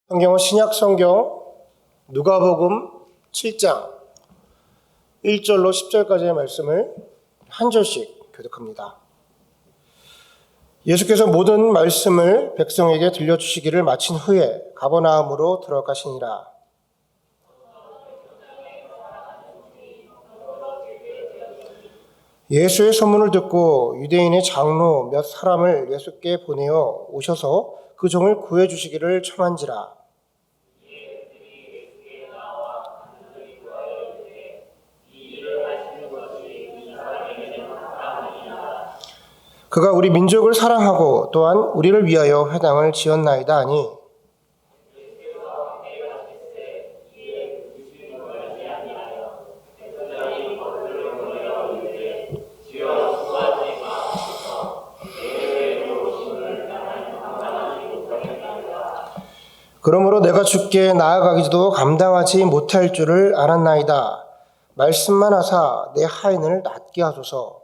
성경은 신약 성경 누가복음 7장 1절로 10절까지의 말씀을 한 절씩 교독합니다. 예수께서 모든 말씀을 백성에게 들려주시기를 마친 후에 가버나움으로 들어가시니라. 예수의 소문을 듣고 유대인의 장로 몇 사람을 예수께 보내어 오셔서 그 종을 구해주시기를 청한지라. 그가 우리 민족을 사랑하고 또한 우리를 위하여 회당을 지었나이다 하니 그러므로 내가 주께 나아가기도 감당하지 못할 줄을 알았나이다. 말씀만 하사 내 하인을 낫게 하소서.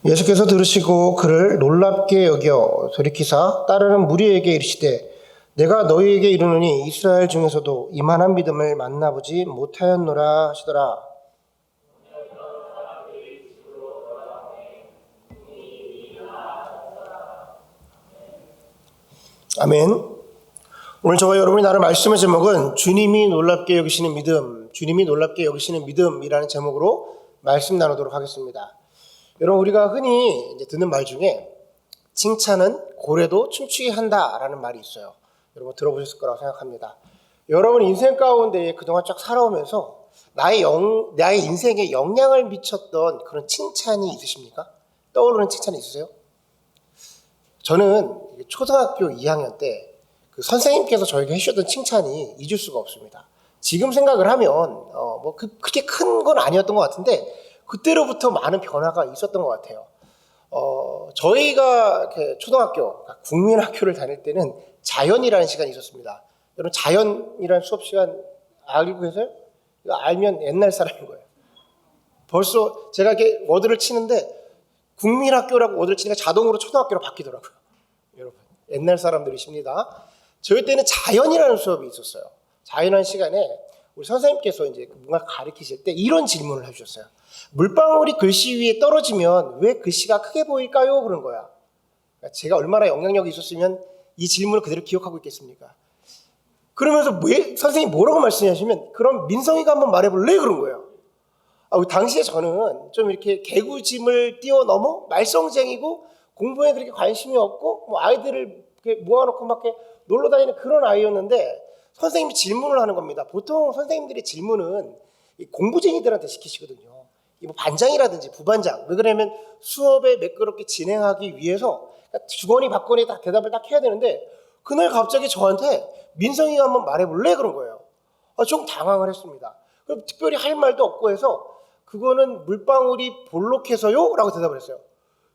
예수께서 들으시고 그를 놀랍게 여겨 돌이키사 따르는 무리에게 이르시되 내가 너희에게 이르노니 이스라엘 중에서도 이만한 믿음을 만나보지 못하였노라 하시더라. 아멘. 오늘 저와 여러분이 나눌 말씀의 제목은 주님이 놀랍게 여기시는 믿음, 주님이 놀랍게 여기시는 믿음이라는 제목으로 말씀 나누도록 하겠습니다. 여러분, 우리가 흔히 이제 듣는 말 중에 칭찬은 고래도 춤추게 한다라는 말이 있어요. 여러분 들어보셨을 거라고 생각합니다. 여러분 인생 가운데 그동안 쫙 살아오면서 나의 인생에 영향을 미쳤던 그런 칭찬이 있으십니까? 떠오르는 칭찬이 있으세요? 저는 초등학교 2학년 때 그 선생님께서 저에게 해주셨던 칭찬이 잊을 수가 없습니다. 지금 생각을 하면 그렇게 큰 건 아니었던 것 같은데 그때로부터 많은 변화가 있었던 것 같아요. 저희가 초등학교, 국민학교를 다닐 때는 자연이라는 시간이 있었습니다. 여러분 자연이라는 수업 시간 알고 계세요? 이거 알면 옛날 사람인 거예요. 벌써 제가 이렇게 워드를 치는데 국민학교라고 워드를 치니까 자동으로 초등학교로 바뀌더라고요. 여러분 옛날 사람들이십니다. 저희 때는 자연이라는 수업이 있었어요. 자연이라는 시간에 우리 선생님께서 이제 뭔가 가르치실 때 이런 질문을 해주셨어요. 물방울이 글씨 위에 떨어지면 왜 글씨가 크게 보일까요? 그런 거야. 그러니까 제가 얼마나 영향력이 있었으면 이 질문을 그대로 기억하고 있겠습니까? 그러면서 왜 선생님이 뭐라고 말씀하시면 그럼 민성이가 한번 말해볼래? 그런 거예요. 당시에 저는 좀 이렇게 개구짐을 뛰어넘어 말썽쟁이고 공부에 그렇게 관심이 없고 뭐 아이들을 이렇게 모아놓고 막 이렇게 놀러 다니는 그런 아이였는데 선생님이 질문을 하는 겁니다. 보통 선생님들의 질문은 공부쟁이들한테 시키시거든요. 뭐 반장이라든지 부반장. 왜 그러냐면 수업에 매끄럽게 진행하기 위해서 주거니 받거니 다 대답을 딱 해야 되는데 그날 갑자기 저한테 민성이가 한번 말해볼래? 그런 거예요. 좀 당황을 했습니다. 그럼 특별히 할 말도 없고 해서 그거는 물방울이 볼록해서요? 라고 대답을 했어요.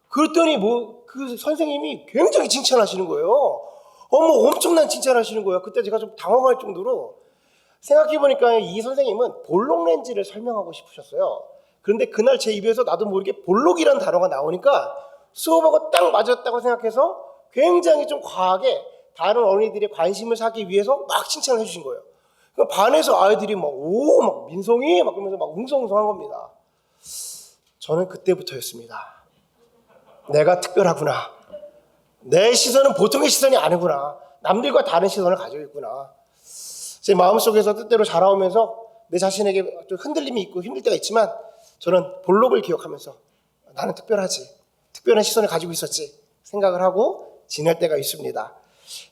그랬더니 그 선생님이 굉장히 칭찬하시는 거예요. 엄청난 칭찬하시는 거예요. 그때 제가 좀 당황할 정도로 생각해보니까 이 선생님은 볼록 렌즈를 설명하고 싶으셨어요. 그런데 그날 제 입에서 나도 모르게 볼록이라는 단어가 나오니까 수업하고 딱 맞았다고 생각해서 굉장히 좀 과하게 다른 어린이들의 관심을 사기 위해서 막 칭찬을 해주신 거예요. 반에서 아이들이 막 민성이 막 그러면서 막 웅성웅성한 겁니다. 저는 그때부터였습니다. 내가 특별하구나. 내 시선은 보통의 시선이 아니구나. 남들과 다른 시선을 가지고 있구나. 제 마음속에서 뜻대로 자라오면서 내 자신에게 좀 흔들림이 있고 힘들 때가 있지만 저는 볼록을 기억하면서 나는 특별하지. 특별한 시선을 가지고 있었지. 생각을 하고 지낼 때가 있습니다.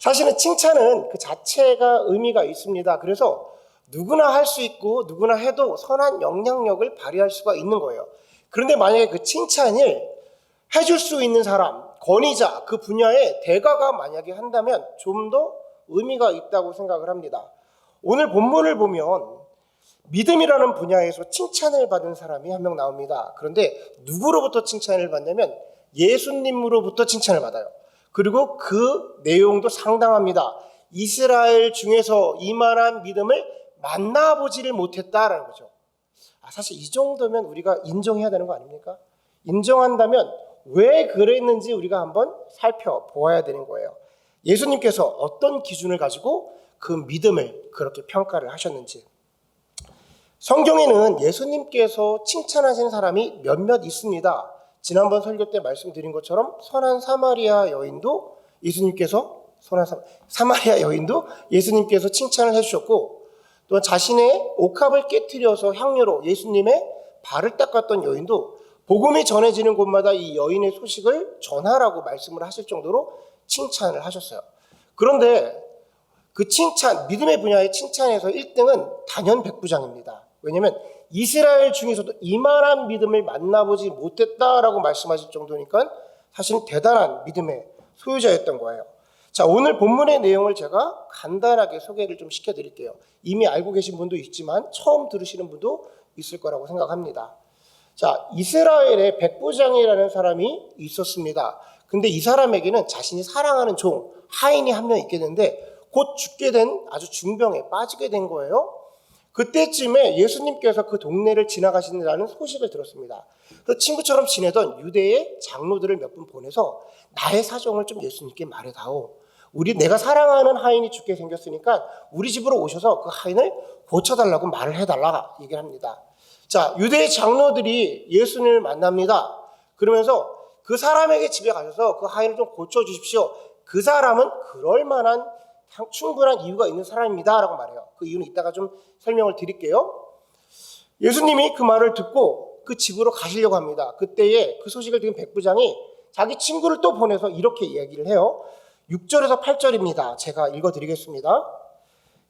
사실은 칭찬은 그 자체가 의미가 있습니다. 그래서 누구나 할 수 있고 누구나 해도 선한 영향력을 발휘할 수가 있는 거예요. 그런데 만약에 그 칭찬을 해줄 수 있는 사람, 권위자, 그 분야의 대가가 만약에 한다면 좀 더 의미가 있다고 생각을 합니다. 오늘 본문을 보면 믿음이라는 분야에서 칭찬을 받은 사람이 한 명 나옵니다. 그런데 누구로부터 칭찬을 받냐면 예수님으로부터 칭찬을 받아요. 그리고 그 내용도 상당합니다. 이스라엘 중에서 이만한 믿음을 만나보지를 못했다라는 거죠. 사실 이 정도면 우리가 인정해야 되는 거 아닙니까? 인정한다면 왜 그랬는지 우리가 한번 살펴보아야 되는 거예요. 예수님께서 어떤 기준을 가지고 그 믿음을 그렇게 평가를 하셨는지. 성경에는 예수님께서 칭찬하신 사람이 몇몇 있습니다. 지난번 설교 때 말씀드린 것처럼 선한 사마리아 여인도 사마리아 여인도 예수님께서 칭찬을 해주셨고, 또 자신의 옥합을 깨트려서 향료로 예수님의 발을 닦았던 여인도 복음이 전해지는 곳마다 이 여인의 소식을 전하라고 말씀을 하실 정도로 칭찬을 하셨어요. 그런데 그 칭찬, 믿음의 분야의 칭찬에서 1등은 단연 백부장입니다. 왜냐하면 이스라엘 중에서도 이만한 믿음을 만나보지 못했다라고 말씀하실 정도니까 사실은 대단한 믿음의 소유자였던 거예요. 자, 오늘 본문의 내용을 제가 간단하게 소개를 좀 시켜드릴게요. 이미 알고 계신 분도 있지만 처음 들으시는 분도 있을 거라고 생각합니다. 자, 이스라엘에 백부장이라는 사람이 있었습니다. 근데 이 사람에게는 자신이 사랑하는 종, 하인이 한 명 있겠는데 곧 죽게 된 아주 중병에 빠지게 된 거예요. 그때쯤에 예수님께서 그 동네를 지나가신다는 소식을 들었습니다. 그래서 친구처럼 지내던 유대의 장로들을 몇 분 보내서 나의 사정을 좀 예수님께 말해다오. 내가 사랑하는 하인이 죽게 생겼으니까 우리 집으로 오셔서 그 하인을 고쳐달라고 말을 해달라 얘기를 합니다. 자, 유대의 장로들이 예수님을 만납니다. 그러면서 그 사람에게 집에 가셔서 그 하인을 좀 고쳐주십시오. 그 사람은 그럴 만한 충분한 이유가 있는 사람입니다 라고 말해요. 그 이유는 이따가 좀 설명을 드릴게요. 예수님이 그 말을 듣고 그 집으로 가시려고 합니다. 그때에 그 소식을 들은 백부장이 자기 친구를 또 보내서 이렇게 이야기를 해요. 6절에서 8절입니다. 제가 읽어드리겠습니다.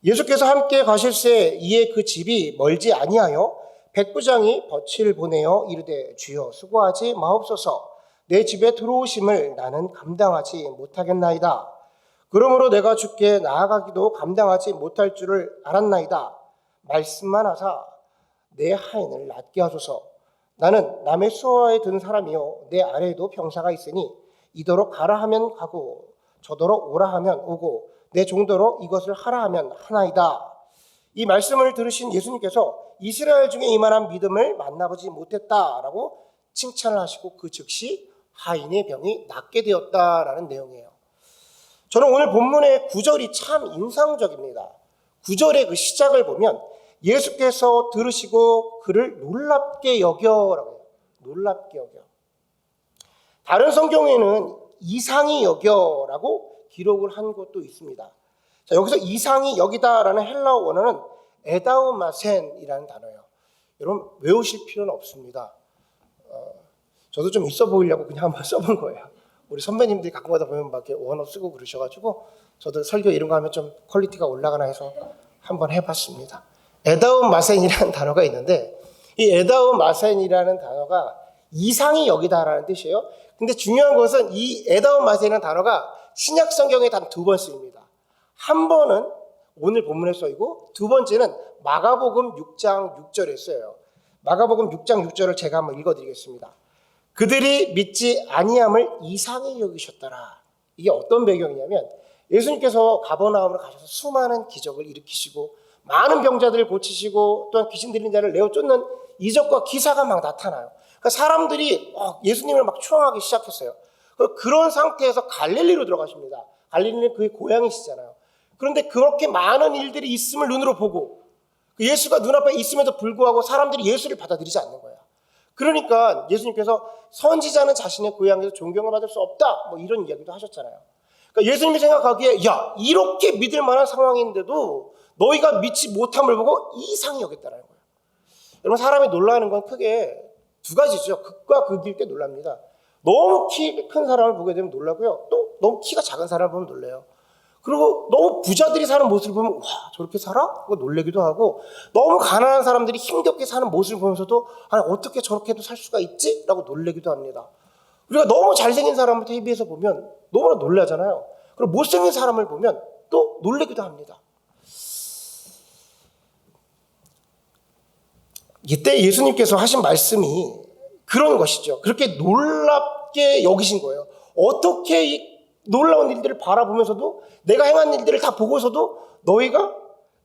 예수께서 함께 가실새 이에 그 집이 멀지 아니하여 백부장이 벗치를 보내어 이르되 주여 수고하지 마옵소서. 내 집에 들어오심을 나는 감당하지 못하겠나이다. 그러므로 내가 주께 나아가기도 감당하지 못할 줄을 알았나이다. 말씀만 하사 내 하인을 낫게 하소서. 나는 남의 수하에 든 사람이요 내 아래에도 병사가 있으니 이더러 가라 하면 가고 저더러 오라 하면 오고 내 종더러 이것을 하라 하면 하나이다. 이 말씀을 들으신 예수님께서 이스라엘 중에 이만한 믿음을 만나보지 못했다라고 칭찬을 하시고 그 즉시 하인의 병이 낫게 되었다라는 내용이에요. 저는 오늘 본문의 9절이 참 인상적입니다. 9절의 그 시작을 보면 예수께서 들으시고 그를 놀랍게 여겨라고 해요. 놀랍게 여겨. 다른 성경에는 이상히 여겨라고 기록을 한 것도 있습니다. 자, 여기서 이상히 여기다라는 헬라어 원어는 에다우마센이라는 단어예요. 여러분 외우실 필요는 없습니다. 저도 좀 있어 보이려고 그냥 한번 써본 거예요. 우리 선배님들이 가끔 가다 보면 막 이렇게 원어 쓰고 그러셔가지고 저도 설교 이런 거 하면 좀 퀄리티가 올라가나 해서 한번 해봤습니다. 에다우마센이라는 단어가 있는데 이 에다우마센이라는 단어가 이상히 여기다라는 뜻이에요. 근데 중요한 것은 이 에다우마센이라는 단어가 신약 성경에 단 2번 쓰입니다. 한 번은 오늘 본문에 쓰이고 두 번째는 마가복음 6장 6절에 쓰여요. 마가복음 6장 6절을 제가 한번 읽어드리겠습니다. 그들이 믿지 아니함을 이상히 여기셨더라. 이게 어떤 배경이냐면 예수님께서 가버나움으로 가셔서 수많은 기적을 일으키시고 많은 병자들을 고치시고 또한 귀신 들린 자를 내어 쫓는 이적과 기사가 막 나타나요. 그러니까 사람들이 예수님을 막 추앙하기 시작했어요. 그런 상태에서 갈릴리로 들어가십니다. 갈릴리는 그의 고향이시잖아요. 그런데 그렇게 많은 일들이 있음을 눈으로 보고 예수가 눈앞에 있음에도 불구하고 사람들이 예수를 받아들이지 않는 거예요. 그러니까 예수님께서 선지자는 자신의 고향에서 존경을 받을 수 없다 뭐 이런 이야기도 하셨잖아요. 그러니까 예수님이 생각하기에 야 이렇게 믿을 만한 상황인데도 너희가 믿지 못함을 보고 이상히 여겼다는 거예요. 여러분 사람이 놀라는 건 크게 두 가지죠. 극과 극일 때 놀랍니다. 너무 키 큰 사람을 보게 되면 놀라고요. 또 너무 키가 작은 사람을 보면 놀래요. 그리고 너무 부자들이 사는 모습을 보면 와 저렇게 살아? 하고 놀래기도 하고 너무 가난한 사람들이 힘겹게 사는 모습을 보면서도 아니 어떻게 저렇게도 살 수가 있지? 라고 놀래기도 합니다. 우리가 너무 잘생긴 사람을 TV에서 보면 너무나 놀라잖아요. 그리고 못생긴 사람을 보면 또 놀래기도 합니다. 이때 예수님께서 하신 말씀이 그런 것이죠. 그렇게 놀랍게 여기신 거예요. 어떻게 이 놀라운 일들을 바라보면서도 내가 행한 일들을 다 보고서도 너희가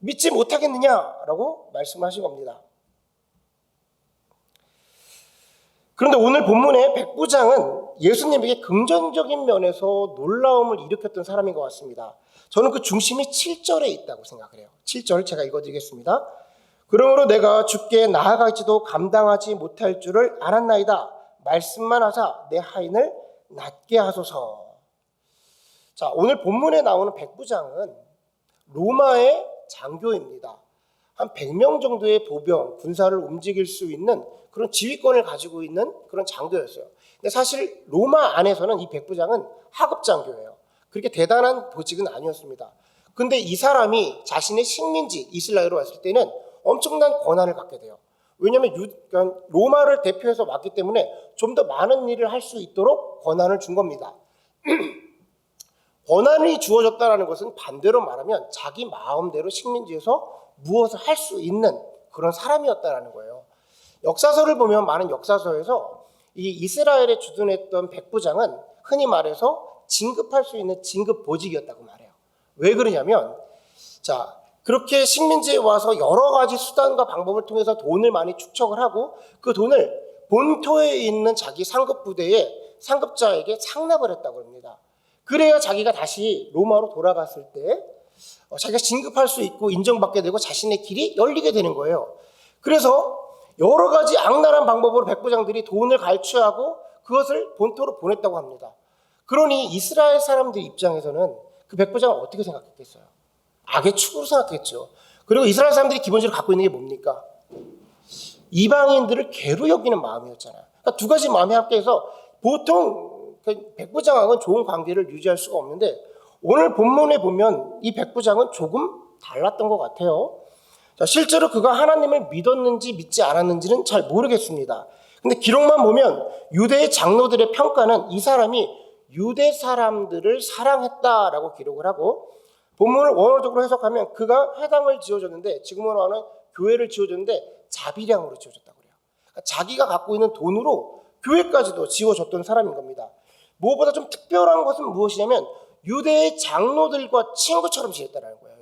믿지 못하겠느냐라고 말씀하신 겁니다. 그런데 오늘 본문의 백부장은 예수님에게 긍정적인 면에서 놀라움을 일으켰던 사람인 것 같습니다. 저는 그 중심이 7절에 있다고 생각을 해요. 7절 제가 읽어드리겠습니다. 그러므로 내가 주께 나아갈지도 감당하지 못할 줄을 알았나이다. 말씀만 하사 내 하인을 낫게 하소서. 자, 오늘 본문에 나오는 백부장은 로마의 장교입니다. 한 100명 정도의 보병, 군사를 움직일 수 있는 그런 지휘권을 가지고 있는 그런 장교였어요. 근데 사실 로마 안에서는 이 백부장은 하급 장교예요. 그렇게 대단한 보직은 아니었습니다. 근데 이 사람이 자신의 식민지 이스라엘로 왔을 때는 엄청난 권한을 갖게 돼요. 왜냐하면 그러니까 로마를 대표해서 왔기 때문에 좀 더 많은 일을 할 수 있도록 권한을 준 겁니다. 권한이 주어졌다는 것은 반대로 말하면 자기 마음대로 식민지에서 무엇을 할 수 있는 그런 사람이었다는 거예요. 역사서를 보면 많은 역사서에서 이 이스라엘에 주둔했던 백부장은 흔히 말해서 진급할 수 있는 진급 보직이었다고 말해요. 왜 그러냐면 자, 그렇게 식민지에 와서 여러 가지 수단과 방법을 통해서 돈을 많이 축적을 하고 그 돈을 본토에 있는 자기 상급 부대에 상급자에게 상납을 했다고 합니다. 그래야 자기가 다시 로마로 돌아갔을 때 자기가 진급할 수 있고 인정받게 되고 자신의 길이 열리게 되는 거예요. 그래서 여러 가지 악랄한 방법으로 백부장들이 돈을 갈취하고 그것을 본토로 보냈다고 합니다. 그러니 이스라엘 사람들 입장에서는 그 백부장을 어떻게 생각했겠어요? 악의 축으로 생각했죠. 그리고 이스라엘 사람들이 기본적으로 갖고 있는 게 뭡니까? 이방인들을 괴로 여기는 마음이었잖아요. 그러니까 두 가지 마음이 합해서 보통 백부장하고는 좋은 관계를 유지할 수가 없는데 오늘 본문에 보면 이 백부장은 조금 달랐던 것 같아요. 자, 실제로 그가 하나님을 믿었는지 믿지 않았는지는 잘 모르겠습니다. 근데 기록만 보면 유대의 장로들의 평가는 이 사람이 유대 사람들을 사랑했다라고 기록을 하고 본문을 원어적으로 해석하면 그가 회당을 지어줬는데 지금으로 하는 교회를 지어줬는데 자비량으로 지어줬다고 그래요. 그러니까 자기가 갖고 있는 돈으로 교회까지도 지어줬던 사람인 겁니다. 무엇보다 좀 특별한 것은 무엇이냐면 유대의 장로들과 친구처럼 지냈다는 거예요.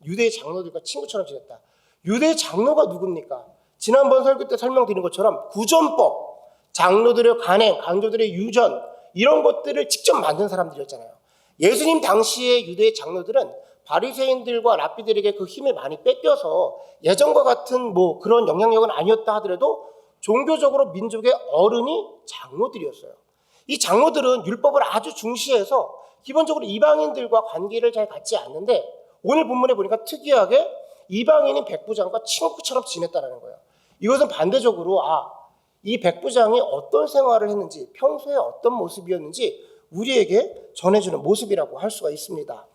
유대의 장로들과 친구처럼 지냈다. 유대의 장로가 누굽니까? 지난번 설교 때 설명드린 것처럼 구전법, 장로들의 간행, 강조들의 유전 이런 것들을 직접 만든 사람들이었잖아요. 예수님 당시의 유대의 장로들은 바리새인들과 랍비들에게 그 힘을 많이 뺏겨서 예전과 같은 뭐 그런 영향력은 아니었다 하더라도 종교적으로 민족의 어른이 장로들이었어요. 이 장로들은 율법을 아주 중시해서 기본적으로 이방인들과 관계를 잘 갖지 않는데 오늘 본문에 보니까 특이하게 이방인인 백부장과 친구처럼 지냈다는 거예요. 이것은 반대적으로 이 백부장이 어떤 생활을 했는지 평소에 어떤 모습이었는지 우리에게 전해주는 모습이라고 할 수가 있습니다.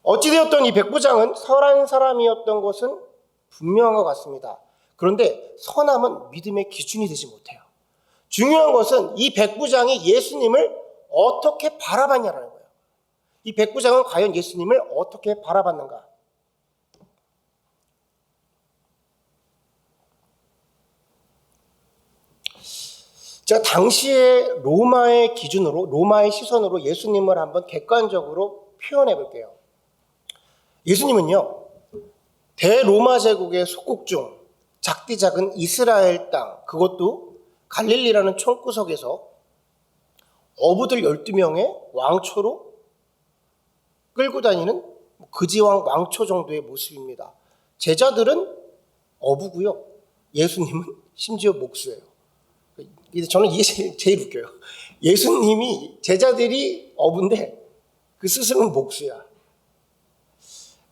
어찌되었던 이 백부장은 선한 사람이었던 것은 분명한 것 같습니다. 그런데 선함은 믿음의 기준이 되지 못해요. 중요한 것은 이 백부장이 예수님을 어떻게 바라봤냐라는 거예요. 이 백부장은 과연 예수님을 어떻게 바라봤는가? 제가 당시에 로마의 기준으로, 로마의 시선으로 예수님을 한번 객관적으로 표현해 볼게요. 예수님은요, 대로마 제국의 속국 중 작디 작은 이스라엘 땅, 그것도 갈릴리라는 총구석에서 어부들 12명의 왕초로 끌고 다니는 거지왕 왕초 정도의 모습입니다. 제자들은 어부고요. 예수님은 심지어 목수예요. 저는 이게 제일 웃겨요. 예수님이 제자들이 어부인데 그 스승은 목수야.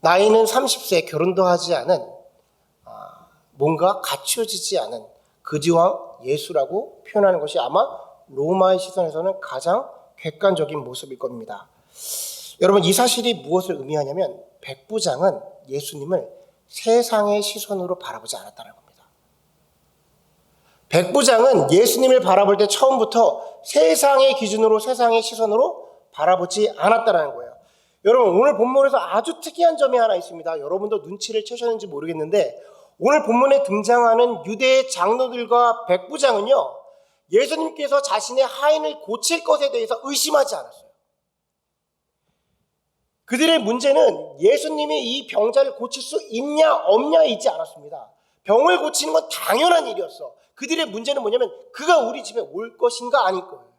나이는 30세, 결혼도 하지 않은 뭔가 갖춰지지 않은 거지왕 예수라고 표현하는 것이 아마 로마의 시선에서는 가장 객관적인 모습일 겁니다. 여러분, 이 사실이 무엇을 의미하냐면 백부장은 예수님을 세상의 시선으로 바라보지 않았다는 겁니다. 백부장은 예수님을 바라볼 때 처음부터 세상의 기준으로, 세상의 시선으로 바라보지 않았다는 거예요. 여러분, 오늘 본문에서 아주 특이한 점이 하나 있습니다. 여러분도 눈치를 채셨는지 모르겠는데 오늘 본문에 등장하는 유대의 장로들과 백부장은요, 예수님께서 자신의 하인을 고칠 것에 대해서 의심하지 않았어요. 그들의 문제는 예수님이 이 병자를 고칠 수 있냐 없냐 있지 않았습니다. 병을 고치는 건 당연한 일이었어. 그들의 문제는 뭐냐면 그가 우리 집에 올 것인가 아닐 거예요.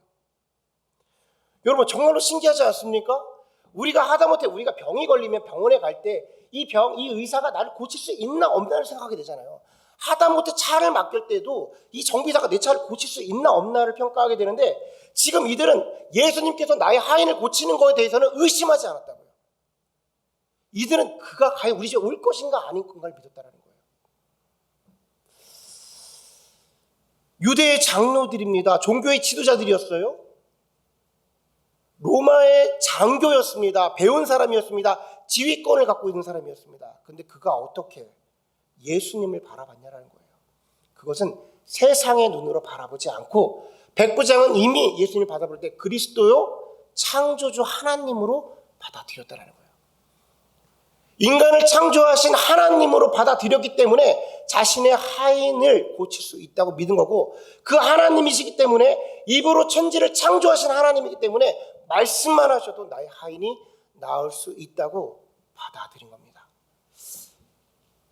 여러분 정말로 신기하지 않습니까? 우리가 하다못해 우리가 병이 걸리면 병원에 갈 때 이 의사가 나를 고칠 수 있나 없나를 생각하게 되잖아요. 하다못해 차를 맡길 때도 이 정비사가 내 차를 고칠 수 있나 없나를 평가하게 되는데 지금 이들은 예수님께서 나의 하인을 고치는 것에 대해서는 의심하지 않았다고요. 이들은 그가 과연 우리 집에 올 것인가 아닌 건가를 믿었다라는 거예요. 유대의 장로들입니다. 종교의 지도자들이었어요. 로마의 장교였습니다. 배운 사람이었습니다. 지휘권을 갖고 있는 사람이었습니다. 그런데 그가 어떻게 예수님을 바라봤냐라는 거예요. 그것은 세상의 눈으로 바라보지 않고 백부장은 이미 예수님을 받아볼 때 그리스도요 창조주 하나님으로 받아들였다라는 거예요. 인간을 창조하신 하나님으로 받아들였기 때문에 자신의 하인을 고칠 수 있다고 믿은 거고 그 하나님이시기 때문에 입으로 천지를 창조하신 하나님이기 때문에 말씀만 하셔도 나의 하인이 나을 수 있다고 받아들인 겁니다.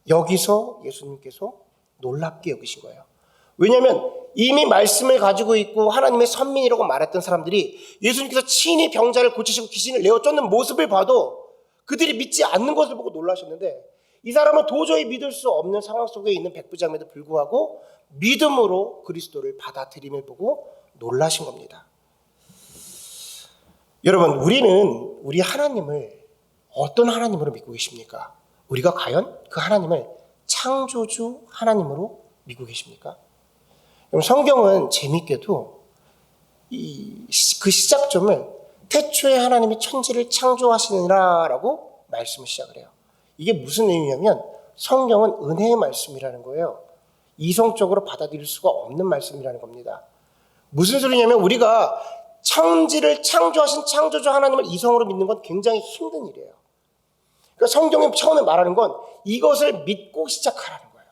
여기서 예수님께서 놀랍게 여기신 거예요. 왜냐하면 이미 말씀을 가지고 있고 하나님의 선민이라고 말했던 사람들이 예수님께서 친히 병자를 고치시고 귀신을 내어 쫓는 모습을 봐도 그들이 믿지 않는 것을 보고 놀라셨는데 이 사람은 도저히 믿을 수 없는 상황 속에 있는 백부장에도 불구하고 믿음으로 그리스도를 받아들임을 보고 놀라신 겁니다. 여러분 우리는 우리 하나님을 어떤 하나님으로 믿고 계십니까? 우리가 과연 그 하나님을 창조주 하나님으로 믿고 계십니까? 성경은 재미있게도 그 시작점을 태초에 하나님이 천지를 창조하시느라라고 말씀을 시작을 해요. 이게 무슨 의미냐면 성경은 은혜의 말씀이라는 거예요. 이성적으로 받아들일 수가 없는 말씀이라는 겁니다. 무슨 소리냐면 우리가 천지를 창조하신 창조주 하나님을 이성으로 믿는 건 굉장히 힘든 일이에요. 그러니까 성경이 처음에 말하는 건 이것을 믿고 시작하라는 거예요.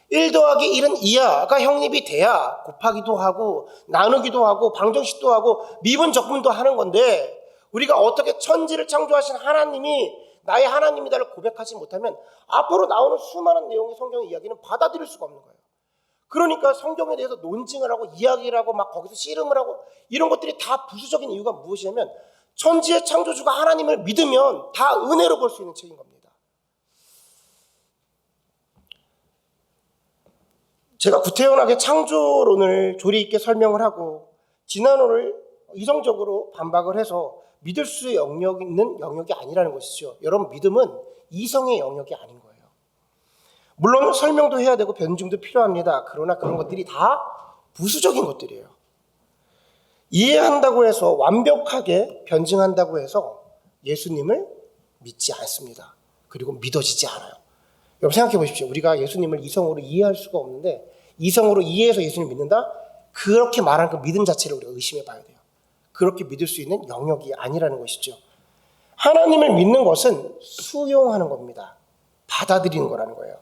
1 더하기 1은 2야가 형립이 돼야 곱하기도 하고 나누기도 하고 방정식도 하고 미분 적분도 하는 건데 우리가 어떻게 천지를 창조하신 하나님이 나의 하나님이다를 고백하지 못하면 앞으로 나오는 수많은 내용의 성경의 이야기는 받아들일 수가 없는 거예요. 그러니까 성경에 대해서 논증을 하고 이야기를 하고 막 거기서 씨름을 하고 이런 것들이 다 부수적인 이유가 무엇이냐면 천지의 창조주가 하나님을 믿으면 다 은혜로 볼 수 있는 책인 겁니다. 제가 구태연하게 창조론을 조리 있게 설명을 하고 진화론을 이성적으로 반박을 해서 믿을 수 있는 영역이 아니라는 것이죠. 여러분 믿음은 이성의 영역이 아닌 거예요. 물론 설명도 해야 되고 변증도 필요합니다. 그러나 그런 것들이 다 부수적인 것들이에요. 이해한다고 해서 완벽하게 변증한다고 해서 예수님을 믿지 않습니다. 그리고 믿어지지 않아요. 여러분 생각해 보십시오. 우리가 예수님을 이성으로 이해할 수가 없는데 이성으로 이해해서 예수님을 믿는다? 그렇게 말하는 그 믿음 자체를 우리가 의심해 봐야 돼요. 그렇게 믿을 수 있는 영역이 아니라는 것이죠. 하나님을 믿는 것은 수용하는 겁니다. 받아들이는 거라는 거예요.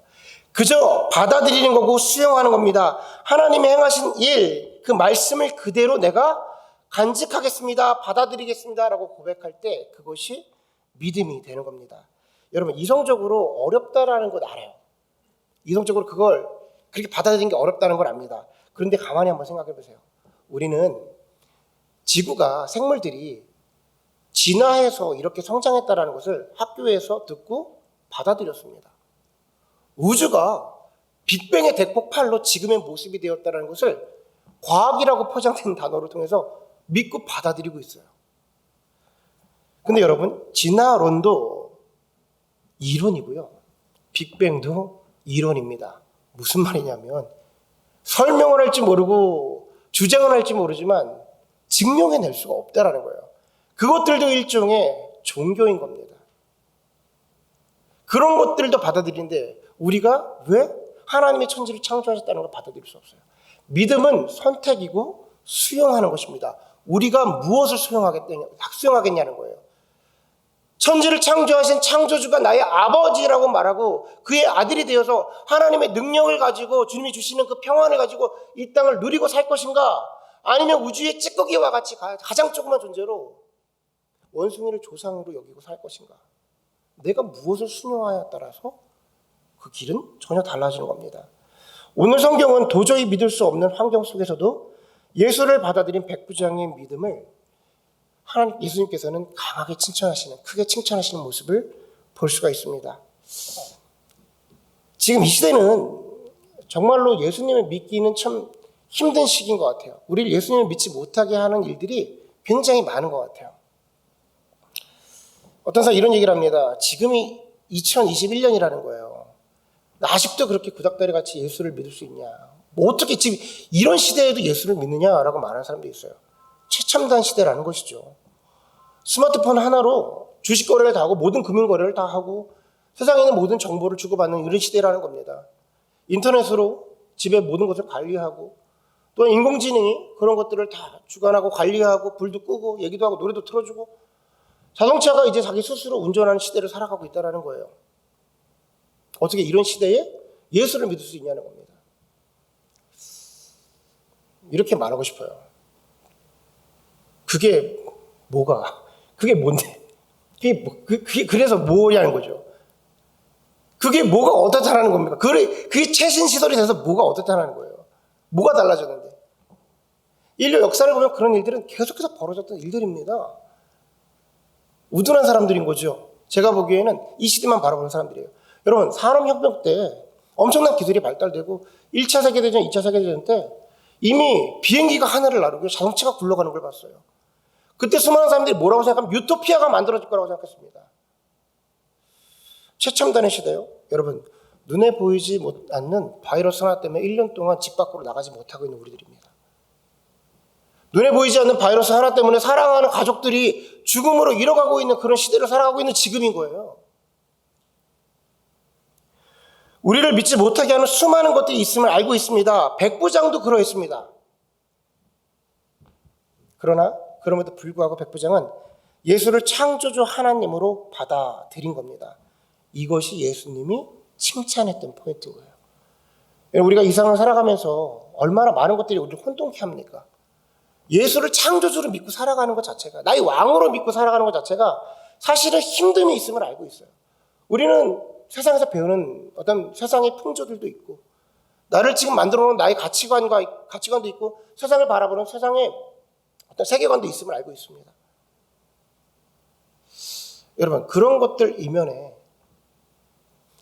그저 받아들이는 거고 수용하는 겁니다. 하나님이 행하신 일, 그 말씀을 그대로 내가 간직하겠습니다. 받아들이겠습니다. 라고 고백할 때 그것이 믿음이 되는 겁니다. 여러분 이성적으로 어렵다라는 것 알아요. 이성적으로 그걸 그렇게 받아들이는 게 어렵다는 걸 압니다. 그런데 가만히 한번 생각해 보세요. 우리는 지구가 생물들이 진화해서 이렇게 성장했다라는 것을 학교에서 듣고 받아들였습니다. 우주가 빅뱅의 대폭발로 지금의 모습이 되었다는 것을 과학이라고 포장된 단어를 통해서 믿고 받아들이고 있어요. 근데 여러분 진화론도 이론이고요. 빅뱅도 이론입니다. 무슨 말이냐면 설명을 할지 모르고 주장을 할지 모르지만 증명해낼 수가 없다라는 거예요. 그것들도 일종의 종교인 겁니다. 그런 것들도 받아들이는데 우리가 왜 하나님의 천지를 창조하셨다는 걸 받아들일 수 없어요. 믿음은 선택이고 수용하는 것입니다. 우리가 무엇을 수용하겠냐는 거예요. 천지를 창조하신 창조주가 나의 아버지라고 말하고 그의 아들이 되어서 하나님의 능력을 가지고 주님이 주시는 그 평안을 가지고 이 땅을 누리고 살 것인가? 아니면 우주의 찌꺼기와 같이 가장 조그만 존재로 원숭이를 조상으로 여기고 살 것인가? 내가 무엇을 순종하냐에 따라서 그 길은 전혀 달라지는 겁니다. 오늘 성경은 도저히 믿을 수 없는 환경 속에서도 예수를 받아들인 백부장의 믿음을 하나님 예수님께서는 강하게 칭찬하시는, 크게 칭찬하시는 모습을 볼 수가 있습니다. 지금 이 시대는 정말로 예수님을 믿기는 참 힘든 시기인 것 같아요. 우리를 예수님을 믿지 못하게 하는 일들이 굉장히 많은 것 같아요. 어떤 사람 이런 얘기를 합니다. 지금이 2021년이라는 거예요. 아직도 그렇게 구닥다리 같이 예수를 믿을 수 있냐? 뭐 어떻게 지금 이런 시대에도 예수를 믿느냐라고 말하는 사람도 있어요. 최첨단 시대라는 것이죠. 스마트폰 하나로 주식 거래를 다 하고 모든 금융 거래를 다 하고 세상에 있는 모든 정보를 주고받는 이런 시대라는 겁니다. 인터넷으로 집의 모든 것을 관리하고 또 인공지능이 그런 것들을 다 주관하고 관리하고 불도 끄고 얘기도 하고 노래도 틀어주고 자동차가 이제 자기 스스로 운전하는 시대를 살아가고 있다는 거예요. 어떻게 이런 시대에 예수를 믿을 수 있냐는 겁니다. 이렇게 말하고 싶어요. 그게 뭐가? 그게 뭔데? 그게 그래서 뭐냐는 거죠. 그게 뭐가 어떻다라는 겁니까? 그게 최신 시설이 돼서 뭐가 어떻다라는 거예요. 뭐가 달라졌는데? 인류 역사를 보면 그런 일들은 계속해서 벌어졌던 일들입니다. 우둔한 사람들인 거죠. 제가 보기에는 이 시대만 바라보는 사람들이에요. 여러분, 산업혁명 때 엄청난 기술이 발달되고 1차 세계대전, 2차 세계대전 때 이미 비행기가 하늘을 나르고 자동차가 굴러가는 걸 봤어요. 그때 수많은 사람들이 뭐라고 생각하면 유토피아가 만들어질 거라고 생각했습니다. 최첨단의 시대요. 여러분, 눈에 보이지 않는 바이러스 하나 때문에 1년 동안 집 밖으로 나가지 못하고 있는 우리들입니다. 눈에 보이지 않는 바이러스 하나 때문에 사랑하는 가족들이 죽음으로 잃어가고 있는 그런 시대를 살아가고 있는 지금인 거예요. 우리를 믿지 못하게 하는 수많은 것들이 있음을 알고 있습니다. 백부장도 그러했습니다. 그러나 그럼에도 불구하고 백부장은 예수를 창조주 하나님으로 받아들인 겁니다. 이것이 예수님이 칭찬했던 포인트인 거예요. 우리가 이 세상을 살아가면서 얼마나 많은 것들이 우리를 혼동케 합니까? 예수를 창조주로 믿고 살아가는 것 자체가, 나의 왕으로 믿고 살아가는 것 자체가 사실은 힘듦이 있음을 알고 있어요. 우리는 세상에서 배우는 어떤 세상의 풍조들도 있고, 나를 지금 만들어 놓은 나의 가치관도 있고, 세상을 바라보는 세상의 어떤 세계관도 있음을 알고 있습니다. 여러분, 그런 것들 이면에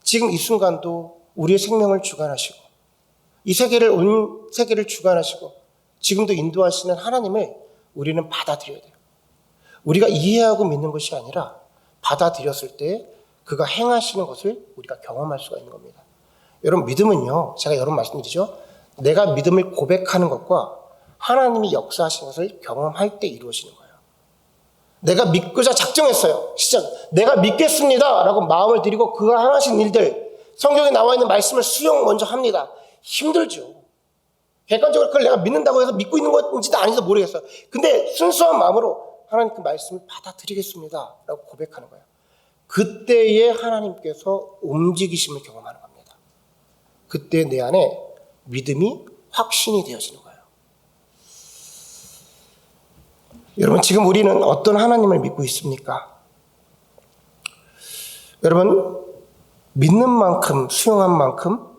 지금 이 순간도 우리의 생명을 주관하시고, 온 세계를 주관하시고, 지금도 인도하시는 하나님을 우리는 받아들여야 돼요. 우리가 이해하고 믿는 것이 아니라 받아들였을 때 그가 행하시는 것을 우리가 경험할 수가 있는 겁니다. 여러분, 믿음은요, 제가 여러 번 말씀드리죠. 내가 믿음을 고백하는 것과 하나님이 역사하시는 것을 경험할 때 이루어지는 거예요. 내가 믿고자 작정했어요. 시작. 내가 믿겠습니다 라고 마음을 드리고 그가 행하신 일들, 성경에 나와 있는 말씀을 수용 먼저 합니다. 힘들죠. 객관적으로 그걸 내가 믿는다고 해서 믿고 있는 건지도 아닌지도 모르겠어요. 근데 순수한 마음으로 하나님 그 말씀을 받아들이겠습니다 라고 고백하는 거예요. 그때에 하나님께서 움직이심을 경험하는 겁니다. 그때 내 안에 믿음이 확신이 되어지는 거예요. 여러분, 지금 우리는 어떤 하나님을 믿고 있습니까? 여러분, 믿는 만큼, 수용한 만큼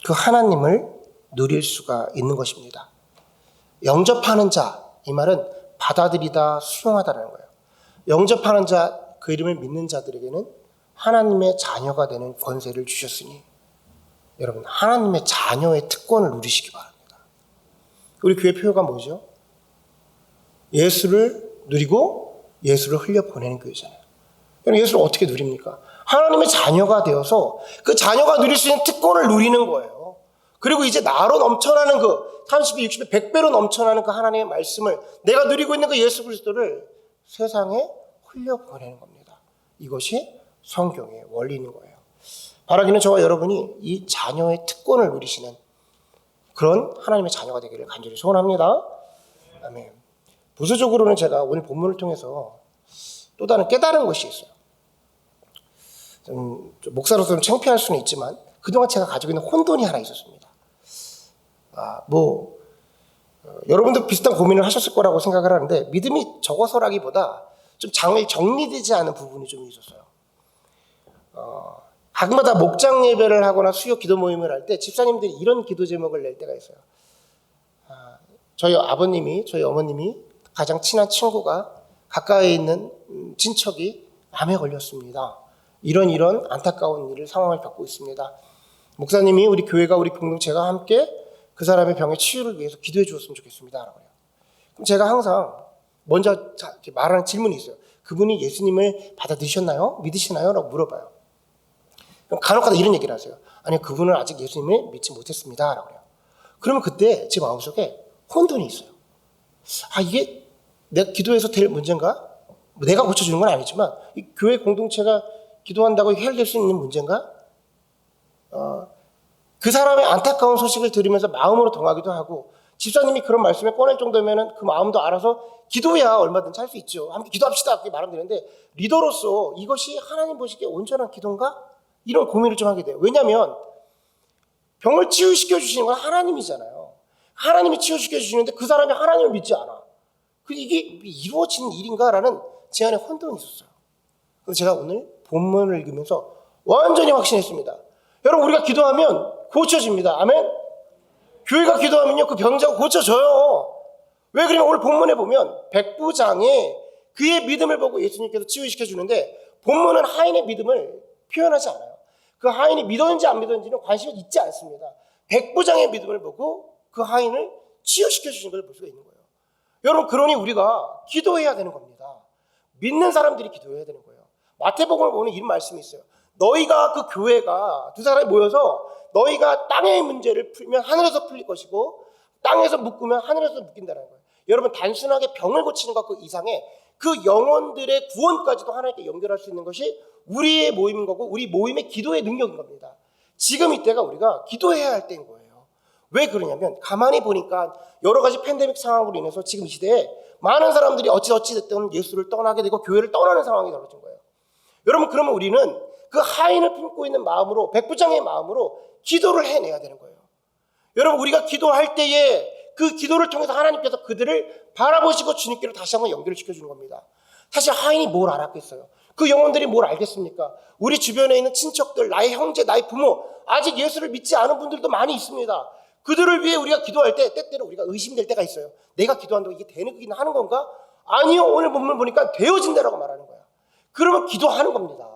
그 하나님을 누릴 수가 있는 것입니다. 영접하는 자, 이 말은 받아들이다, 수용하다라는 거예요. 영접하는 자, 그 이름을 믿는 자들에게는 하나님의 자녀가 되는 권세를 주셨으니 여러분, 하나님의 자녀의 특권을 누리시기 바랍니다. 우리 교회 표어가 뭐죠? 예수를 누리고 예수를 흘려보내는 교회잖아요. 여러분, 예수를 어떻게 누립니까? 하나님의 자녀가 되어서 그 자녀가 누릴 수 있는 특권을 누리는 거예요. 그리고 이제 나로 넘쳐나는 그 30배, 60배, 100배로 넘쳐나는 그 하나님의 말씀을, 내가 누리고 있는 그 예수 그리스도를 세상에 흘려보내는 겁니다. 이것이 성경의 원리인 거예요. 바라기는 저와 여러분이 이 자녀의 특권을 누리시는 그런 하나님의 자녀가 되기를 간절히 소원합니다. 아멘. 부수적으로는 제가 오늘 본문을 통해서 또 다른 깨달은 것이 있어요. 좀 목사로서는 창피할 수는 있지만 그동안 제가 가지고 있는 혼돈이 하나 있었습니다. 여러분도 비슷한 고민을 하셨을 거라고 생각을 하는데, 믿음이 적어서라기보다 좀 정리되지 않은 부분이 좀 있었어요. 가끔마다 목장 예배를 하거나 수요 기도 모임을 할 때 집사님들이 이런 기도 제목을 낼 때가 있어요. 저희 아버님이, 저희 어머님이 가장 친한 친구가 가까이 있는 친척이 암에 걸렸습니다. 이런 안타까운 일을 상황을 겪고 있습니다. 목사님이 우리 교회가 우리 공동체가 함께 그 사람의 병의 치유를 위해서 기도해 주었으면 좋겠습니다. 라고 해요. 그럼 제가 항상 먼저 말하는 질문이 있어요. 그분이 예수님을 받아들이셨나요? 믿으시나요? 라고 물어봐요. 그럼 간혹가다 이런 얘기를 하세요. 아니요, 그분은 아직 예수님을 믿지 못했습니다. 라고 해요. 그러면 그때 제 마음속에 혼돈이 있어요. 이게 내가 기도해서 될 문제인가? 내가 고쳐주는 건 아니지만 이 교회 공동체가 기도한다고 해결될 수 있는 문제인가? 그 사람의 안타까운 소식을 들으면서 마음으로 동하기도 하고, 집사님이 그런 말씀을 꺼낼 정도면 그 마음도 알아서 기도해야 얼마든지 할 수 있죠. 함께 기도합시다. 그렇게 말하면 되는데, 리더로서 이것이 하나님 보시기에 온전한 기도인가? 이런 고민을 좀 하게 돼요. 왜냐하면 병을 치유시켜 주시는 건 하나님이잖아요. 하나님이 치유시켜 주시는데 그 사람이 하나님을 믿지 않아. 이게 이루어지는 일인가라는 제 안에 혼돈이 있었어요. 그래서 제가 오늘 본문을 읽으면서 완전히 확신했습니다. 여러분, 우리가 기도하면 고쳐집니다. 아멘? 교회가 기도하면요, 그 병자가 고쳐져요. 왜 그러면 오늘 본문에 보면 백부장이 그의 믿음을 보고 예수님께서 치유시켜 주는데, 본문은 하인의 믿음을 표현하지 않아요. 그 하인이 믿었는지 안 믿었는지는 관심이 있지 않습니다. 백부장의 믿음을 보고 그 하인을 치유시켜 주신 것을 볼 수가 있는 거예요. 여러분, 그러니 우리가 기도해야 되는 겁니다. 믿는 사람들이 기도해야 되는 거예요. 마태복음을 보면 이런 말씀이 있어요. 너희가, 그 교회가 두 사람이 모여서 너희가 땅의 문제를 풀면 하늘에서 풀릴 것이고 땅에서 묶으면 하늘에서 묶인다는 거예요. 여러분, 단순하게 병을 고치는 것 그 이상의 그 영혼들의 구원까지도 하나님께 연결할 수 있는 것이 우리의 모임인 거고, 우리 모임의 기도의 능력인 겁니다. 지금 이때가 우리가 기도해야 할 때인 거예요. 왜 그러냐면 가만히 보니까 여러 가지 팬데믹 상황으로 인해서 지금 이 시대에 많은 사람들이 어찌됐든 예수를 떠나게 되고 교회를 떠나는 상황이 벌어진 거예요. 여러분, 그러면 우리는 그 하인을 품고 있는 마음으로, 백부장의 마음으로 기도를 해내야 되는 거예요. 여러분, 우리가 기도할 때에 그 기도를 통해서 하나님께서 그들을 바라보시고 주님께로 다시 한번 연결시켜 주는 겁니다. 사실 하인이 뭘 알았겠어요? 그 영혼들이 뭘 알겠습니까? 우리 주변에 있는 친척들, 나의 형제, 나의 부모, 아직 예수를 믿지 않은 분들도 많이 있습니다. 그들을 위해 우리가 기도할 때 때때로 우리가 의심될 때가 있어요. 내가 기도한다고 이게 되는 하는 건가? 아니요, 오늘 본문 보니까 되어진다라고 말하는 거야. 그러면 기도하는 겁니다.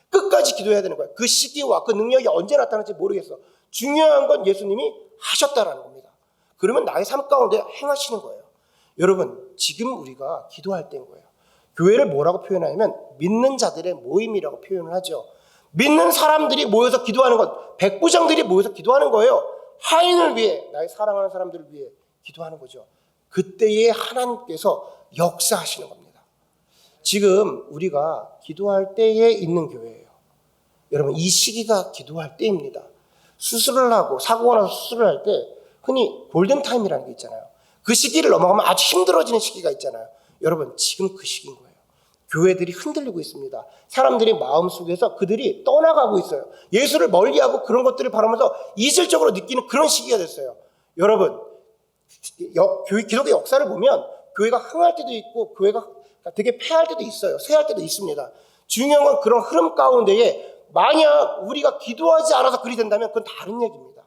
끝까지 기도해야 되는 거야. 그 시기와 그 능력이 언제 나타날지 모르겠어. 중요한 건 예수님이 하셨다라는 겁니다. 그러면 나의 삶 가운데 행하시는 거예요. 여러분, 지금 우리가 기도할 때인 거예요. 교회를 뭐라고 표현하냐면 믿는 자들의 모임이라고 표현을 하죠. 믿는 사람들이 모여서 기도하는 것, 백부장들이 모여서 기도하는 거예요. 하인을 위해, 나의 사랑하는 사람들을 위해 기도하는 거죠. 그때에 하나님께서 역사하시는 겁니다. 지금 우리가 기도할 때에 있는 교회예요. 여러분, 이 시기가 기도할 때입니다. 수술을 하고 사고가 나서 수술을 할 때 흔히 골든타임이라는 게 있잖아요. 그 시기를 넘어가면 아주 힘들어지는 시기가 있잖아요. 여러분, 지금 그 시기인 거예요. 교회들이 흔들리고 있습니다. 사람들이 마음속에서 그들이 떠나가고 있어요. 예수를 멀리하고 그런 것들을 바라면서 이질적으로 느끼는 그런 시기가 됐어요. 여러분, 기독의 역사를 보면 교회가 흥할 때도 있고 교회가 되게 패할 때도 있어요. 쇠할 때도 있습니다. 중요한 건 그런 흐름 가운데에 만약 우리가 기도하지 않아서 그리 된다면 그건 다른 얘기입니다.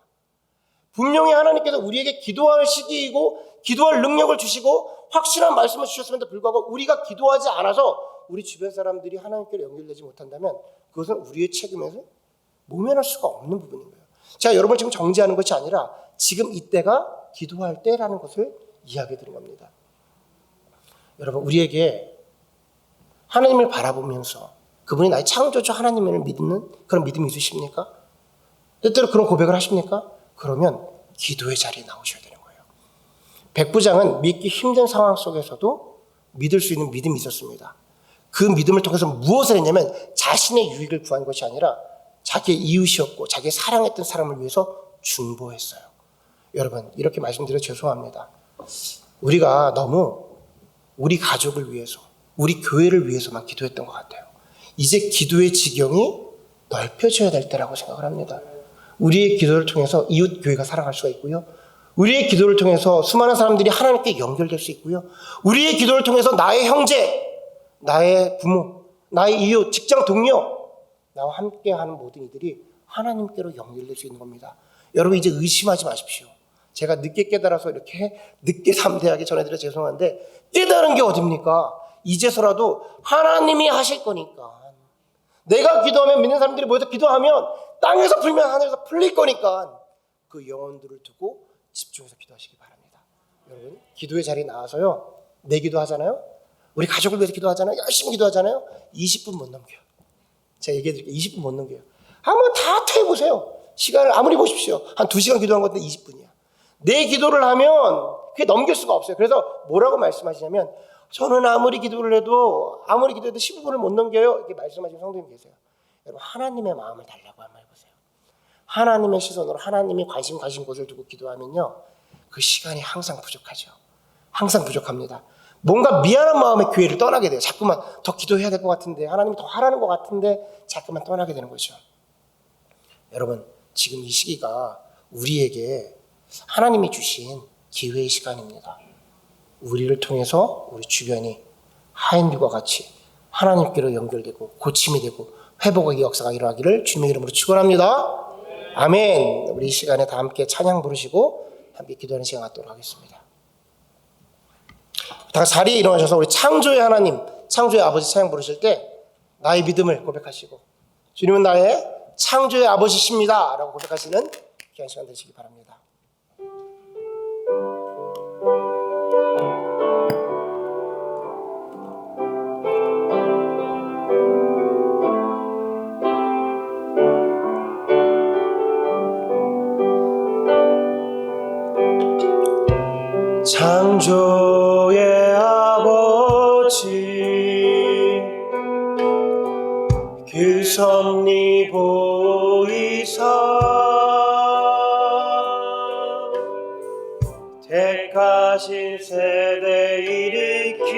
분명히 하나님께서 우리에게 기도할 시기이고 기도할 능력을 주시고 확실한 말씀을 주셨음에도 불구하고 우리가 기도하지 않아서 우리 주변 사람들이 하나님께로 연결되지 못한다면 그것은 우리의 책임에서 모면할 수가 없는 부분인 거예요. 제가 여러분을 지금 정죄하는 것이 아니라 지금 이때가 기도할 때라는 것을 이야기해 드린 겁니다. 여러분, 우리에게 하나님을 바라보면서 그분이 나의 창조주 하나님을 믿는 그런 믿음이 있으십니까? 때때로 그런 고백을 하십니까? 그러면 기도의 자리에 나오셔야 되는 거예요. 백부장은 믿기 힘든 상황 속에서도 믿을 수 있는 믿음이 있었습니다. 그 믿음을 통해서 무엇을 했냐면 자신의 유익을 구한 것이 아니라 자기의 이웃이었고 자기의 사랑했던 사람을 위해서 중보했어요. 여러분, 이렇게 말씀드려 죄송합니다. 우리가 너무 우리 가족을 위해서, 우리 교회를 위해서만 기도했던 것 같아요. 이제 기도의 지경이 넓혀져야 될 때라고 생각을 합니다. 우리의 기도를 통해서 이웃 교회가 살아갈 수가 있고요. 우리의 기도를 통해서 수많은 사람들이 하나님께 연결될 수 있고요. 우리의 기도를 통해서 나의 형제, 나의 부모, 나의 이웃, 직장 동료, 나와 함께하는 모든 이들이 하나님께로 연결될 수 있는 겁니다. 여러분 이제 의심하지 마십시오. 제가 늦게 깨달아서 이렇게 늦게 담대하게 전해드려 죄송한데 깨달은 게 어딥니까? 이제서라도 하나님이 하실 거니까. 내가 기도하면 믿는 사람들이 모여서 기도하면 땅에서 풀면 하늘에서 풀릴 거니까 그 영혼들을 두고 집중해서 기도하시기 바랍니다. 여러분 기도의 자리에 나와서요. 내 기도하잖아요. 우리 가족을 위해서 기도하잖아요. 열심히 기도하잖아요. 20분 못 넘겨요. 제가 얘기해 드릴게요. 20분 못 넘겨요. 한번 다 퇴해보세요. 시간을 아무리 보십시오. 한 2시간 기도한 건데 20분이야. 내 기도를 하면 그게 넘길 수가 없어요. 그래서 뭐라고 말씀하시냐면 저는 아무리 기도해도 15분을 못 넘겨요. 이렇게 말씀하시는 성도님 계세요. 여러분 하나님의 마음을 달라고 한번 해보세요. 하나님의 시선으로 하나님이 관심 곳을 두고 기도하면요. 그 시간이 항상 부족하죠. 항상 부족합니다. 뭔가 미안한 마음에 교회를 떠나게 돼요. 자꾸만 더 기도해야 될 것 같은데 하나님이 더 하라는 것 같은데 자꾸만 떠나게 되는 거죠. 여러분 지금 이 시기가 우리에게 하나님이 주신 기회의 시간입니다. 우리를 통해서 우리 주변이 하인들과 같이 하나님께로 연결되고 고침이 되고 회복의 역사가 일어나기를 주님의 이름으로 축원합니다. 아멘. 우리 이 시간에 다 함께 찬양 부르시고 함께 기도하는 시간 갖도록 하겠습니다. 다 자리에 일어나셔서 우리 창조의 하나님, 창조의 아버지 찬양 부르실 때 나의 믿음을 고백하시고 주님은 나의 창조의 아버지십니다 라고 고백하시는 귀한 시간 되시기 바랍니다. 창조의 아버지 그 섭리 보이사 택하신 세대 일으키어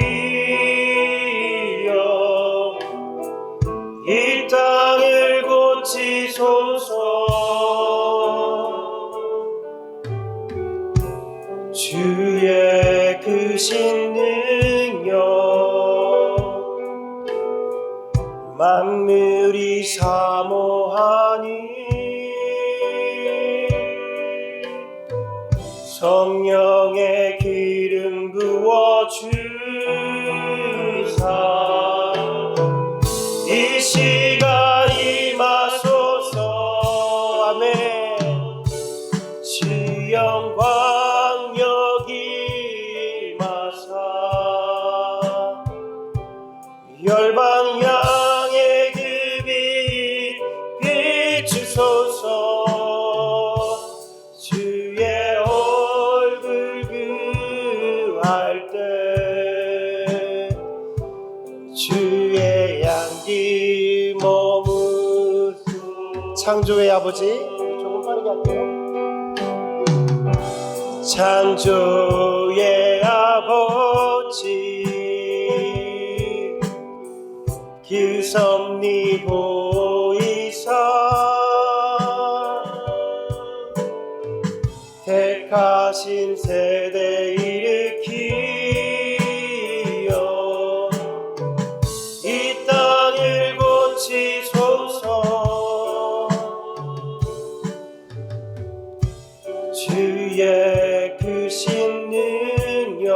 이 땅을 고치소서. 주의 크신 능력 만물이 사모하니 성령의 기름 부어주사 이 시간 임하소서. 아멘. 주 영광 열방 양의 그 빛 비추소서. 주의 얼굴 구할 때 주의 양기 머무소. 창조의 아버지 조금 빠르게 할게요. 창조의 아버지 그 섭리 보이사 택하신 세대 일으키어 이 땅을 고치소서. 주의 크신 능력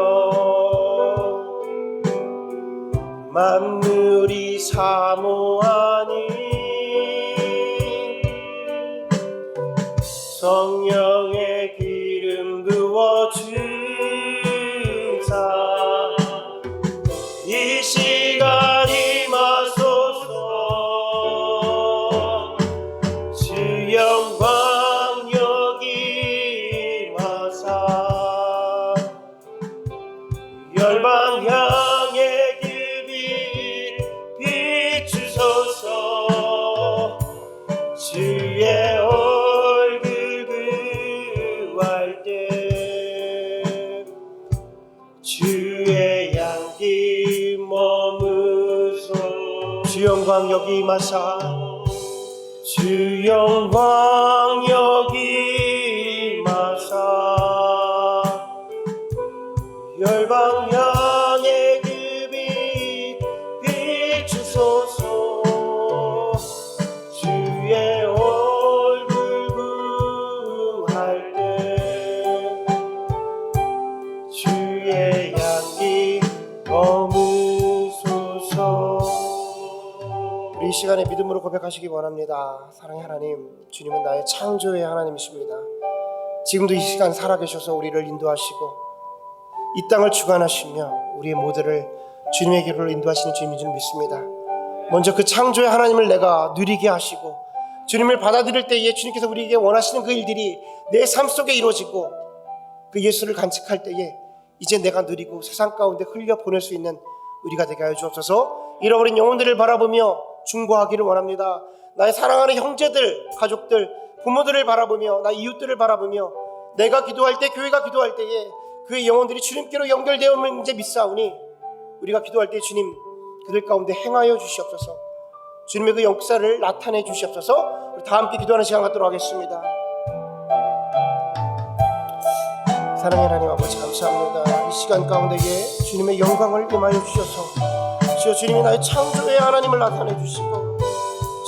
만물이 사모하니 성령의 기름 부어주사 이 시간 임하소서. 주 영광 여기 임하사 열방 향해 주의 얼굴 구할 때 주의 양기 머무소. 주 영광 여기 임하사 주 영광 여기 임하사 열방 향해 그 빛 시간에 믿음으로 고백하시기 원합니다. 사랑의 하나님, 주님은 나의 창조의 하나님이십니다. 지금도 이 시간 살아계셔서 우리를 인도하시고 이 땅을 주관하시며 우리의 모두를 주님의 길로 인도하시는 주님인 줄 믿습니다. 먼저 그 창조의 하나님을 내가 누리게 하시고 주님을 받아들일 때에 주님께서 우리에게 원하시는 그 일들이 내 삶 속에 이루어지고 그 예수를 간직할 때에 이제 내가 누리고 세상 가운데 흘려보낼 수 있는 우리가 되게 하여 주옵소서. 잃어버린 영혼들을 바라보며 중보하기를 원합니다. 나의 사랑하는 형제들, 가족들, 부모들을 바라보며 나의 이웃들을 바라보며 내가 기도할 때, 교회가 기도할 때에 그의 영혼들이 주님께로 연결되어 이제 믿사오니 우리가 기도할 때 주님 그들 가운데 행하여 주시옵소서. 주님의 그 역사를 나타내 주시옵소서. 우리 다 함께 기도하는 시간 갖도록 하겠습니다. 사랑의 하나님 아버지 감사합니다. 이 시간 가운데에 주님의 영광을 임하여 주셔서 주여 주님이 나의 창조의 하나님을 나타내 주시고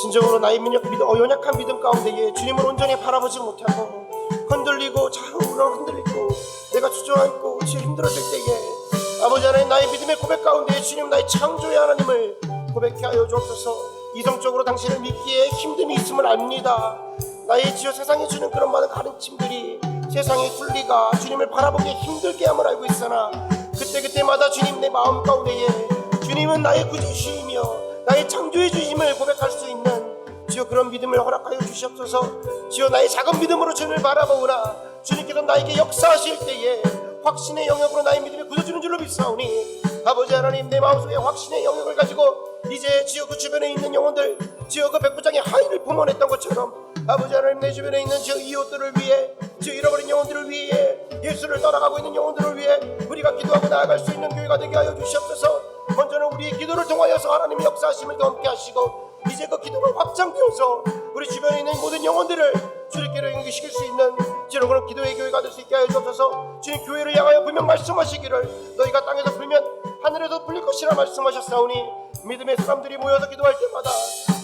진정으로 나의 연약한 믿음 가운데에 주님을 온전히 바라보지 못하고 흔들리고 좌우로 흔들리고 내가 주저앉고 주여 힘들어질 때에 아버지 하나님 나의 믿음의 고백 가운데에 주님 나의 창조의 하나님을 고백해 하여 주옵소서. 이성적으로 당신을 믿기에 힘듦이 있음을 압니다. 나의 주여 세상이 주는 그런 많은 가르침들이 세상의 순리가 주님을 바라보기에 힘들게 함을 알고 있으나 그때마다 주님 내 마음 가운데에 주님은 나의 구주이시며 나의 창조의 주심을 고백할 수 있는 주여 그런 믿음을 허락하여 주시옵소서. 주여 나의 작은 믿음으로 주님을 바라보구나 주님께서 나에게 역사하실 때에 확신의 영역으로 나의 믿음이 굳어지는 줄로 믿사오니 아버지 하나님 내 마음속에 확신의 영역을 가지고 이제 주여 그 주변에 있는 영혼들 주여 그 백부장의 하인을 품어냈던 것처럼 아버지 하나님 내 주변에 있는 저 이웃들을 위해 주여 잃어버린 영혼들을 위해 예수를 떠나가고 있는 영혼들을 위해 우리가 기도하고 나아갈 수 있는 교회가 되게 하여 주시옵소서. 먼저는 우리의 기도를 통하여서 하나님의 역사하심을 경험케 하시고 이제 그 기도가 확장되어서 우리 주변에 있는 모든 영혼들을 주님께로 연결시킬 수 있는 주여 그런 기도의 교회가 될 수 있게 하여 주옵소서. 주님 교회를 향하여 분명 말씀하시기를 너희가 땅에서 불면 하늘에서 불릴 것이라 말씀하셨사오니 믿음의 사람들이 모여서 기도할 때마다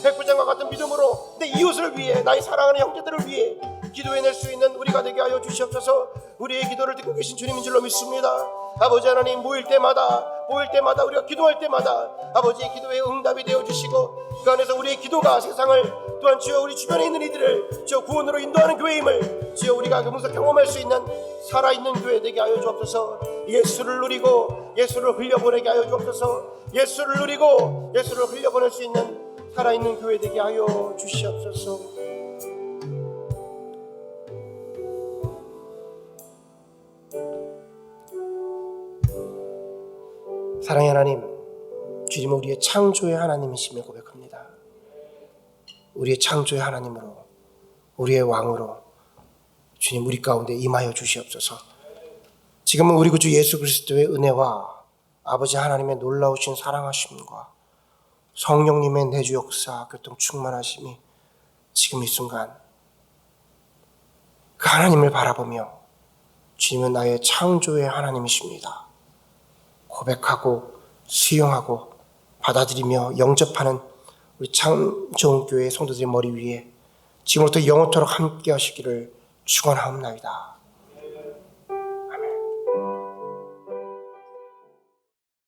백부장과 같은 믿음으로 내 이웃을 위해 나의 사랑하는 형제들을 위해 기도해낼 수 있는 우리가 되게 하여 주시옵소서. 우리의 기도를 듣고 계신 주님인 줄로 믿습니다. 아버지 하나님 모일 때마다 우리가 기도할 때마다 아버지의 기도에 응답이 되어주시고 그 안에서 우리의 기도가 세상을 또한 주여 우리 주변에 있는 이들을 주여 구원으로 인도하는 교회임을 주여 우리가 그러면서 경험할 수 있는 살아있는 교회 되게 하여 주옵소서. 예수를 누리고 예수를 흘려보내게 하여 주옵소서. 예수를 누리고 예수를 흘려보낼 수 있는 살아있는 교회 되게 하여 주시옵소서. 사랑의 하나님, 주님은 우리의 창조의 하나님이심을 고백합니다. 우리의 창조의 하나님으로 우리의 왕으로 주님 우리 가운데 임하여 주시옵소서. 지금은 우리 구주 예수 그리스도의 은혜와 아버지 하나님의 놀라우신 사랑하심과 성령님의 내주 역사 교통 충만하심이 지금 이 순간 그 하나님을 바라보며 주님은 나의 창조의 하나님이십니다 고백하고 수용하고 받아들이며 영접하는 우리 참 좋은 교회의 성도들의 머리 위에 지금부터 영원토록 함께 하시기를 축원하옵나이다.